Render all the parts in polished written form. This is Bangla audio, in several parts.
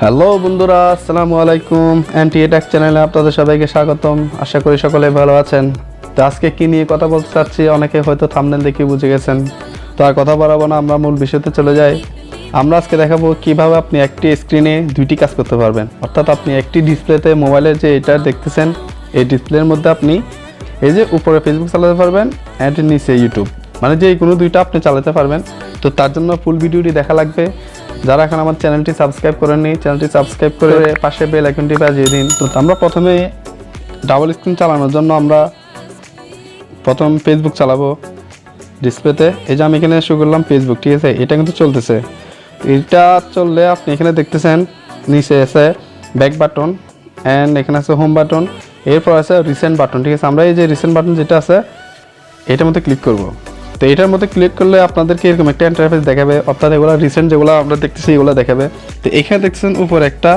হ্যালো বন্ধুরা, আসসালামু আলাইকুম। টেক চ্যানেলে আপনাদের সবাইকে স্বাগতম। আশা করি সকলে ভালো আছেন। তো আজকে কি নিয়ে কথা বলতে চাচ্ছি অনেকে হয়তো থাম্বনেল দেখে বুঝে গেছেন। তো আর কথা বাড়াবো না, আমরা মূল বিষয়তে চলে যাই। আমরা আজকে দেখাবো কিভাবে আপনি একটি স্ক্রিনে দুইটি কাজ করতে পারবেন। অর্থাৎ আপনি একটি ডিসপ্লেতে মোবাইলের যে এটা দেখতেছেন, এই ডিসপ্লের মধ্যে আপনি এই যে উপরে ফেসবুক চালাতে পারবেন অ্যান্ড নিচে ইউটিউব, মানে যে কোনো দুইটা আপনি চালাতে পারবেন। তো তার জন্য ফুল ভিডিওটি দেখা লাগবে। যারা এখন আমার চ্যানেলটি সাবস্ক্রাইব করেননি, চ্যানেলটি সাবস্ক্রাইব করে পাশে বেল আইকনটি বাজিয়ে দিন। তো আমরা প্রথমে ডাবল স্ক্রিন চালানোর জন্য আমরা প্রথম ফেসবুক চালাবো ডিসপ্লেতে। এই যে আমি এখানে শুরু করলাম ফেসবুক, ঠিক আছে। এটা কিন্তু চলতেছে। এটা চললে আপনি এখানে দেখতেছেন নিচে আছে ব্যাক বাটন অ্যান্ড এখানে আছে হোম বাটন, এরপর আছে রিসেন্ট বাটন, ঠিক আছে। আমরা এই যে রিসেন্ট বাটন যেটা আছে এটার মধ্যে ক্লিক করব। তো এটার মধ্যে ক্লিক করলে আপনাদেরকে এরকম একটা ইন্টারফেস দেখাবে, অর্থাৎ এগুলো রিসেন্ট যেগুলো আমরা দেখতেছি এগুলো দেখাবে। তো এখানে দেখছেন উপর একটা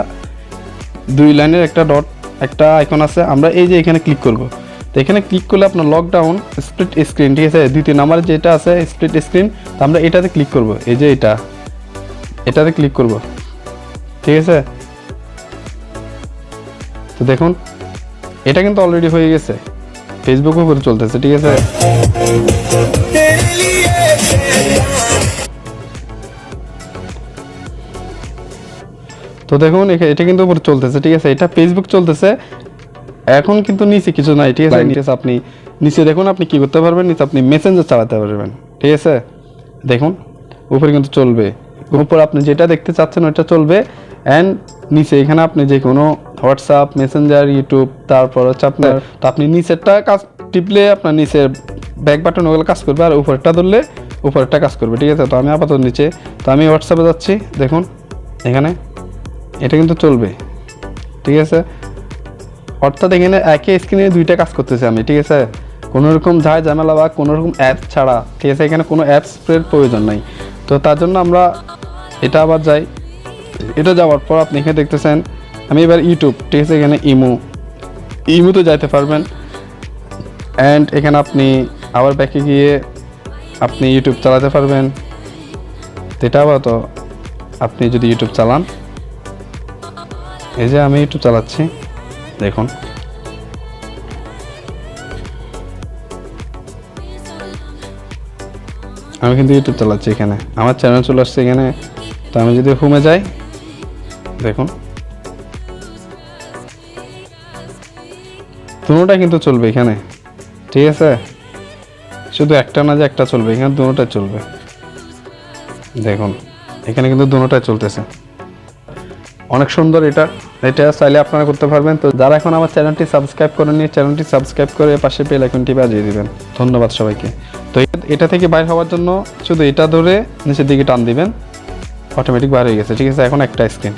2 লাইনের একটা ডট একটা আইকন আছে, আমরা এই যে এখানে ক্লিক করব। তো এখানে ক্লিক করলে আপনার লকডাউন স্প্লিট স্ক্রিন, ঠিক আছে, দ্বিতীয় নাম্বারে যেটা আছে স্প্লিট স্ক্রিন, তো আমরা এটাতে ক্লিক করব। এই যে এটাতে ক্লিক করব, ঠিক আছে। তো দেখুন এটা কিন্তু অলরেডি হয়ে গেছে, ফেসবুক উপরে চলতেছে, ঠিক আছে। তো দেখুন এটা কিন্তু উপরে চলতেছে, ঠিক আছে। এটা ফেসবুক চলতেছে এখন, কিন্তু নিচে কিছু নাই, ঠিক আছে। আপনি নিচে দেখুন আপনি কি করতে পারবেন, নিচে আপনি মেসেঞ্জার চালাতে পারবেন, ঠিক আছে। দেখুন উপরে কিন্তু চলবে, উপরে আপনি যেটা দেখতে চাচ্ছেন ওইটা চলবে। অ্যান্ড নিচে এখানে আপনি যে কোনো হোয়াটসঅ্যাপ, মেসেঞ্জার, ইউটিউব, তারপর হচ্ছে আপনার, তো আপনি নিচেরটা কাজ টিপলে আপনার নিচের ব্যাক বাটন ওগুলো কাজ করবে, আর উপরেরটা ধরলে উপরেরটা কাজ করবে, ঠিক আছে। তো আমি আপাতত নিচে, তো আমি হোয়াটসঅ্যাপে যাচ্ছি। দেখুন এখানে এটা কিন্তু চলবে, ঠিক আছে। অর্থাৎ এখানে একই স্ক্রিনে দুইটা কাজ করতেছি আমি, ঠিক আছে। কোনো রকম ঝামেলা বা কোনো রকম অ্যাপস ছাড়া, ঠিক আছে। এখানে কোনো অ্যাপসের প্রয়োজন নাই। তো তার জন্য আমরা এটা আবার যাই। এটা যাওয়ার পর আপনি এখানে দেখতেছেন আমি এবার ইউটিউব, ঠিক আছে। এখানে ইমোতে যাইতে পারবেন। অ্যান্ড এখানে আপনি আবার ব্যাকে গিয়ে আপনি ইউটিউব চালাতে পারবেন। তো এটা আবার তো আপনি যদি ইউটিউব চালান, এই যে আমি ইউটিউব চালাচ্ছি, দেখুন আমি কিন্তু ইউটিউব চালাচ্ছি, এখানে আমার চ্যানেল চলে আসছে এখানে। তো আমি যদি হোমে যাই, দেখুন দুটোটা কিন্তু চলবে এখানে, ঠিক আছে। শুধু একটা না যে একটা চলবে, এখানে দুটোটা চলবে। দেখুন এখানে কিন্তু দুটোটাই চলতেছে, অনেক সুন্দর। এটা চাইলে আপনারা করতে পারবেন। তো যারা এখন আমার চ্যানেলটি সাবস্ক্রাইব করেননি, চ্যানেলটি সাবস্ক্রাইব করে পাশে বেল আইকনটি বাজিয়ে দিবেন। ধন্যবাদ সবাইকে। তো এটা থেকে বাইর হওয়ার জন্য শুধু এটা ধরে নিচের দিকে টান দিবেন, অটোমেটিক বাইরে হয়ে গেছে, ঠিক আছে। এখন একটা স্ক্রিন।